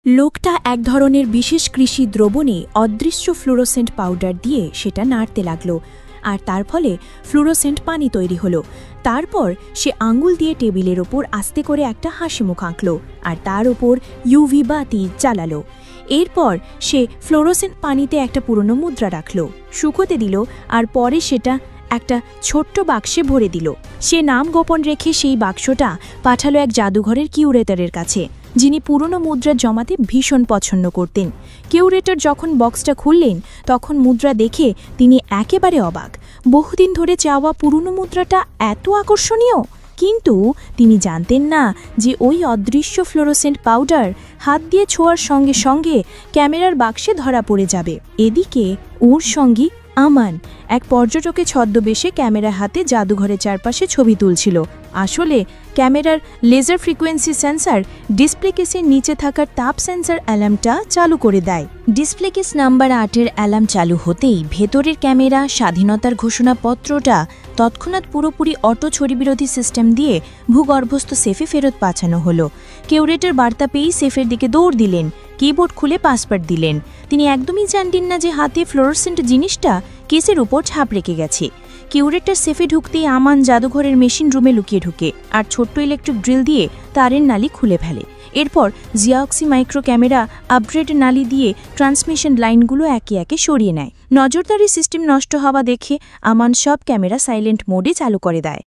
লোকটা এক ধরনের বিশেষ কৃষি দ্রবণে অদৃশ্য ফ্লুরোসেন্ট পাউডার দিয়ে সেটা নাড়তে লাগলো, আর তার ফলে ফ্লুরোসেন্ট পানি তৈরি হলো। তারপর সে আঙ্গুল দিয়ে টেবিলের ওপর আস্তে করে একটা হাসিমুখ আঁকল, আর তার ওপর ইউভি বাতি জ্বালালো। এরপর সে ফ্লুরোসেন্ট পানিতে একটা পুরনো মুদ্রা রাখল, শুকোতে দিল, আর পরে সেটা একটা ছোট্ট বাক্সে ভরে দিল। সে নাম গোপন রেখে সেই বাক্সটা পাঠালো এক জাদুঘরের কিউরেটরের কাছে, যিনি পুরনো মুদ্রা জমাতে ভীষণ পছন্দ করতেন। কিউরেটর যখন বক্সটা খুললেন তখন মুদ্রা দেখে তিনি একেবারে অবাক। বহুদিন ধরে চাওয়া পুরনো মুদ্রাটা এত আকর্ষণীয়, কিন্তু তিনি জানতেন না যে ওই অদৃশ্য ফ্লোরোসেন্ট পাউডার হাত দিয়ে ছোঁয়ার সঙ্গে সঙ্গে ক্যামেরার বাক্সে ধরা পড়ে যাবে। এদিকে ওর সঙ্গী আমান এক পর্যটকের ছদ্মবেশে ক্যামেরা হাতে জাদুঘরের চারপাশে ছবি তুলছিল। আসলে ক্যামেরার লেজার ফ্রিকোয়েন্সি সেন্সর ডিসপ্লে কেসের নিচে থাকার তাপ সেন্সর অ্যালার্মটা চালু করে দেয়। ডিসপ্লে কেস নাম্বার 8-এর অ্যালার্ম চালু হতেই ভেতরের ক্যামেরা স্বাধীনতার ঘোষণাপত্রটা তৎক্ষণাৎ পুরোপুরি অটো ছড়িবিরোধী সিস্টেম দিয়ে ভূগর্ভস্থ সেফে ফেরত পাঠানো হলো। কিউরেটর বার্তা পেয়েই সেফের দিকে দৌড় দিলেন, কিবোর্ড খুলে পাসওয়ার্ড দিলেন। তিনি একদমই জানতেন না যে হাতে ফ্লোরোসেন্ট জিনিসটা কেসের উপর ছাপ রেখে গেছে। কিউরেটর সেফে ঢুকতেই আমান জাদুঘরের মেশিন রুমে লুকিয়ে ঢুকে আর ছোট্ট ইলেকট্রিক ড্রিল দিয়ে তারের নালি খুলে ফেলে। এরপর জিয়াক্সি মাইক্রো ক্যামেরা আপগ্রেড নালি দিয়ে ট্রান্সমিশন লাইনগুলো একে একে সরিয়ে নেয়। নজরদারি সিস্টেম নষ্ট হওয়া দেখে আমান সব ক্যামেরা সাইলেন্ট মোডে চালু করে দেয়।